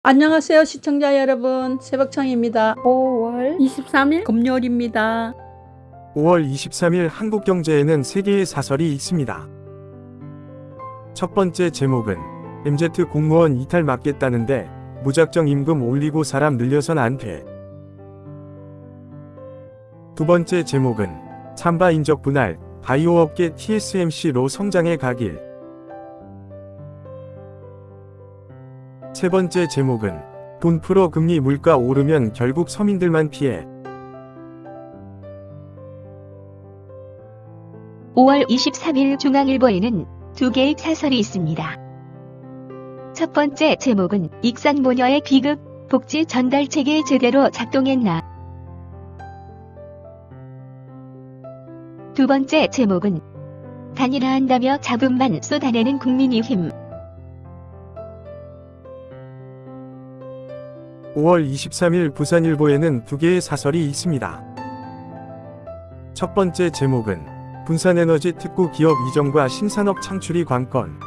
안녕하세요 시청자 여러분, 새벽청입니다. 5월 23일 금요일입니다. 5월 23일 한국 경제에는 3개의 사설이 있습니다. 첫 번째 제목은 MZ 공무원 이탈 막겠다는데 무작정 임금 올리고 사람 늘려선 안 돼. 두 번째 제목은 삼바 인적 분할, 바이오업계 TSMC로 성장해 가길. 세 번째 제목은 돈 풀어 금리 물가 오르면 결국 서민들만 피해. 5월 23일 중앙일보에는 두 개의 사설이 있습니다. 첫 번째 제목은 익산모녀의 비극, 복지 전달체계 제대로 작동했나. 두 번째 제목은 단일화한다며 잡음만 쏟아내는 국민의 힘. 5월 23일 부산일보에는 두 개의 사설이 있습니다. 첫 번째 제목은 분산에너지 특구 기업 이전과 신산업 창출이 관건.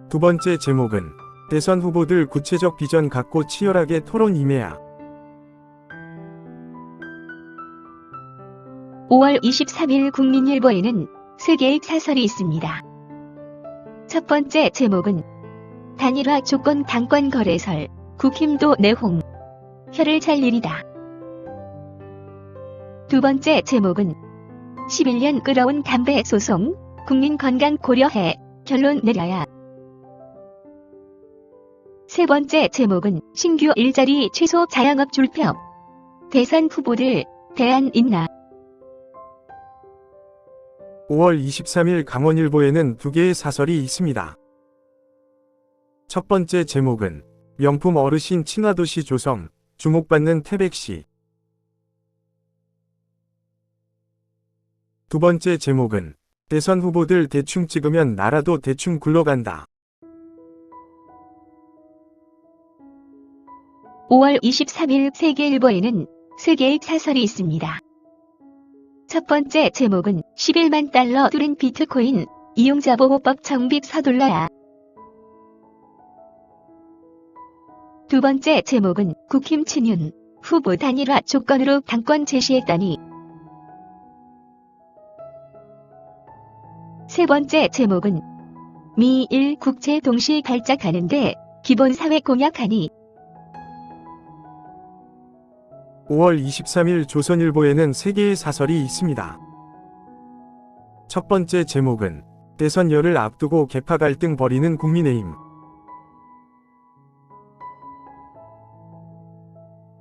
두 번째 제목은 대선 후보들 구체적 비전 갖고 치열하게 토론 임해야. 5월 23일 국민일보에는 세 개의 사설이 있습니다. 첫 번째 제목은 단일화 조건 당권 거래설, 국힘도 내홍, 혀를 잘 일이다. 두 번째 제목은 11년 끌어온 담배 소송, 국민 건강 고려해 결론 내려야. 세 번째 제목은 신규 일자리 취소 자영업 줄평, 대선 후보들 대안 있나. 5월 23일 강원일보에는 두 개의 사설이 있습니다. 첫 번째 제목은 명품 어르신 친화도시 조성, 주목받는 태백시. 두 번째 제목은 대선 후보들 대충 찍으면 나라도 대충 굴러간다. 5월 23일 세계일보에는 세 개의 사설이 있습니다. 첫 번째 제목은 11만 달러 뚫은 비트코인, 이용자 보호법 정립 서둘러야. 두 번째 제목은 국힘 친윤, 후보 단일화 조건으로 당권 제시했다니. 세 번째 제목은 미일 국제 동시 발작하는데 기본사회 공약하니. 5월 23일 조선일보에는 세 개의 사설이 있습니다. 첫 번째 제목은 대선 열을 앞두고 계파 갈등 벌이는 국민의힘.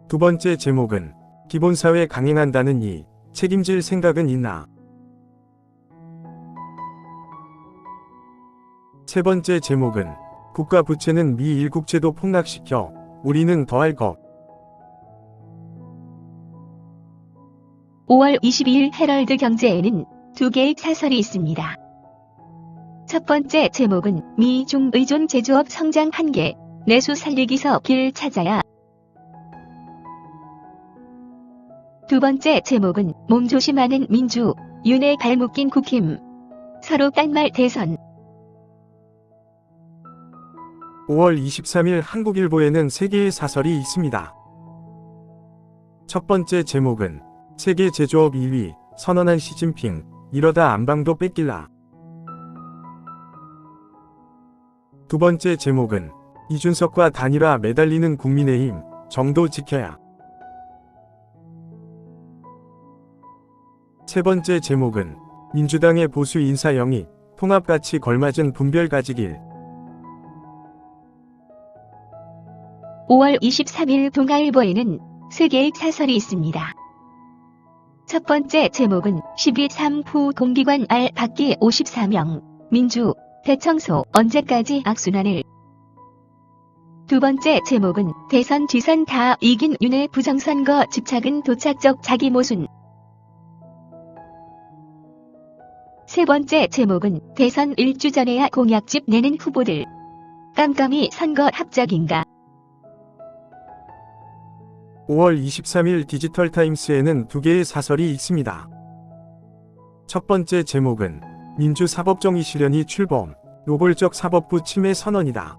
두 번째 제목은 기본사회 강행한다는 이 책임질 생각은 있나. 세 번째 제목은 국가 부채는 미 1국채도 폭락시켜 우리는 더할 것. 5월 22일 헤럴드 경제에는 두 개의 사설이 있습니다. 첫 번째 제목은 미중 의존 제조업 성장 한계, 내수 살리기서 길 찾아야. 두 번째 제목은 몸조심하는 민주, 윤에 발묶인 국힘, 서로 딴말 대선. 5월 23일 한국일보에는 세 개의 사설이 있습니다. 첫 번째 제목은 세계 제조업 2위, 선언한 시진핑, 이러다 안방도 뺏길라. 두 번째 제목은 이준석과 단일화 매달리는 국민의힘, 정도 지켜야. 세 번째 제목은 민주당의 보수 인사 영입, 통합가치 걸맞은 분별 가지길. 5월 23일 동아일보에는 세 개의 사설이 있습니다. 첫 번째 제목은 12.3후 공기관 알 받기 54명, 민주, 대청소 언제까지 악순환을. 두 번째 제목은 대선 지선 다 이긴 윤의 부정선거 집착은 도착적 자기 모순. 세 번째 제목은 대선 1주 전에야 공약집 내는 후보들, 깜깜이 선거 합작인가. 5월 23일 디지털타임스에는 두 개의 사설이 있습니다. 첫 번째 제목은 민주사법정의 실현이 출범, 노골적 사법부 침해 선언이다.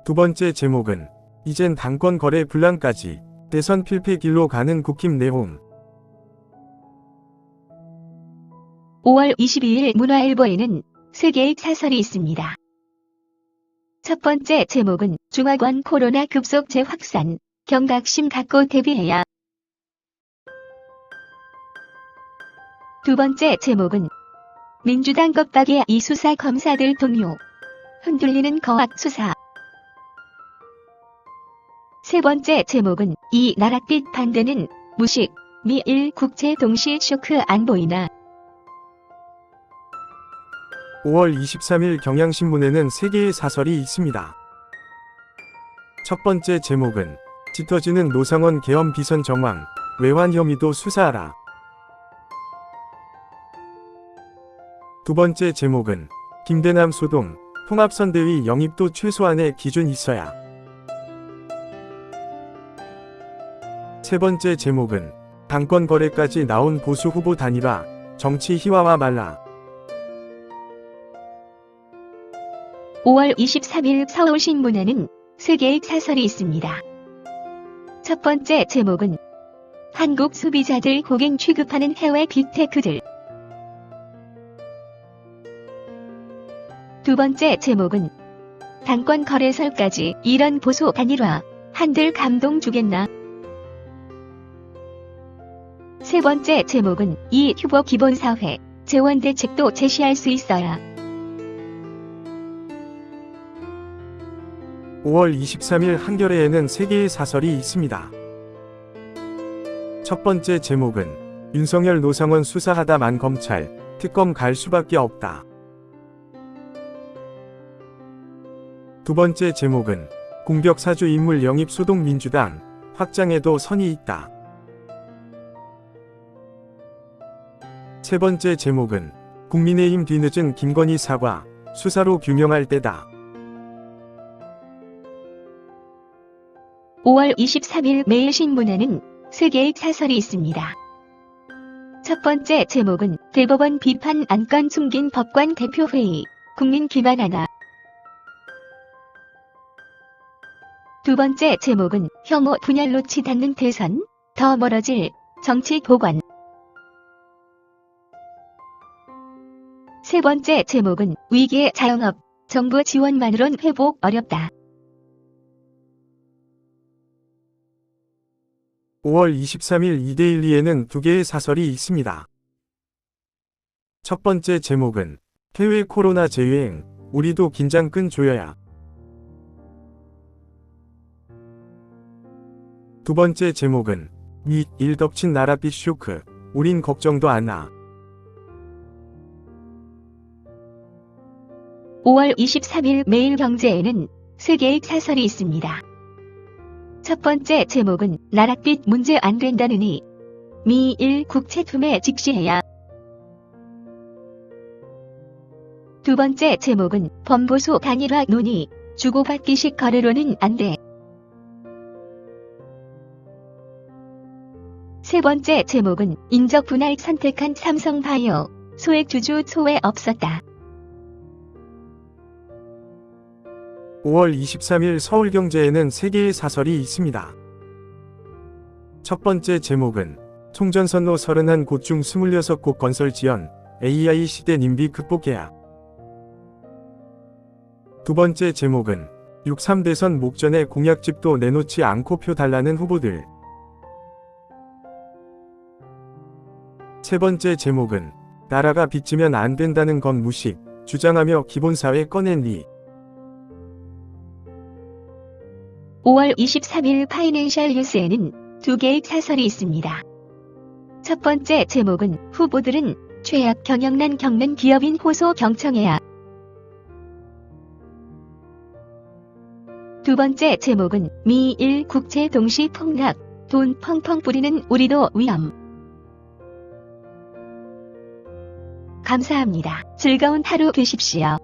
두 번째 제목은 이젠 당권 거래 분란까지 대선 필패길로 가는 국힘 내홍. 5월 22일 문화일보에는 세 개의 사설이 있습니다. 첫 번째 제목은 중화권 코로나 급속 재확산, 경각심 갖고 대비해야. 두 번째 제목은 민주당 겁박에 이 수사 검사들 동요, 흔들리는 거악 수사. 세 번째 제목은 이 나랏빛 반대는 무식, 미일 국제 동시 쇼크 안 보이나. 5월 23일 경향신문에는 세 개의 사설이 있습니다. 첫 번째 제목은 짙어지는 노상원 계엄 비선 정황, 외환 혐의도 수사하라. 두 번째 제목은 김대남 소동, 통합선대위 영입도 최소한의 기준 있어야. 세 번째 제목은 당권 거래까지 나온 보수 후보 단일화, 정치 희화화 말라. 5월 23일 서울신문에는 세 개의 사설이 있습니다. 첫 번째 제목은 한국 소비자들 고객 취급하는 해외 빅테크들. 두 번째 제목은 당권 거래설까지 이런 보수 단일화, 한들 감동 주겠나. 세 번째 제목은 이 휴보 기본사회, 재원 대책도 제시할 수 있어야. 5월 23일 한겨레에는 세 개의 사설이 있습니다. 첫 번째 제목은 윤석열 노상원 수사하다만 검찰, 특검 갈 수밖에 없다. 두 번째 제목은 공격 사주 인물 영입 소동 민주당, 확장에도 선이 있다. 세 번째 제목은 국민의힘 뒤늦은 김건희 사과, 수사로 규명할 때다. 5월 23일 매일신문에는 세 개의 사설이 있습니다. 첫 번째 제목은 대법원 비판 안건 숨긴 법관 대표회의, 국민 기만하나. 두 번째 제목은 혐오 분열 놓치 닿는 대선, 더 멀어질 정치 보관. 세 번째 제목은 위기의 자영업, 정부 지원만으론 회복 어렵다. 5월 23일 이데일리에는 두 개의 사설이 있습니다. 첫 번째 제목은 해외 코로나 재유행, 우리도 긴장 끈 조여야. 두 번째 제목은 미1 덮친 나랏빛 쇼크, 우린 걱정도 안 하. 5월 23일 매일경제에는 세 개의 사설이 있습니다. 첫 번째 제목은 나랏빛 문제 안 된다느니 미1 국채 투매 직시해야. 두 번째 제목은 범보수 단일화 논의, 주고받기식 거래로는 안 돼. 세 번째 제목은 인적 분할 선택한 삼성바이오, 소액주주 소외 없었다. 5월 23일 서울경제에는 세 개의 사설이 있습니다. 첫 번째 제목은 총전선로 31곳 중 26곳 건설 지연, AI 시대 님비 극복해야. 두 번째 제목은 6.3 대선 목전에 공약집도 내놓지 않고 표 달라는 후보들. 세 번째 제목은 나라가 빚지면 안 된다는 건 무식, 주장하며 기본사회 꺼낸 리. 5월 23일 파이낸셜 뉴스에는 두 개의 사설이 있습니다. 첫 번째 제목은 후보들은 최악 경영난 겪는 기업인 호소 경청해야. 두 번째 제목은 미1 국채 동시 폭락, 돈 펑펑 뿌리는 우리도 위험. 감사합니다. 즐거운 하루 되십시오.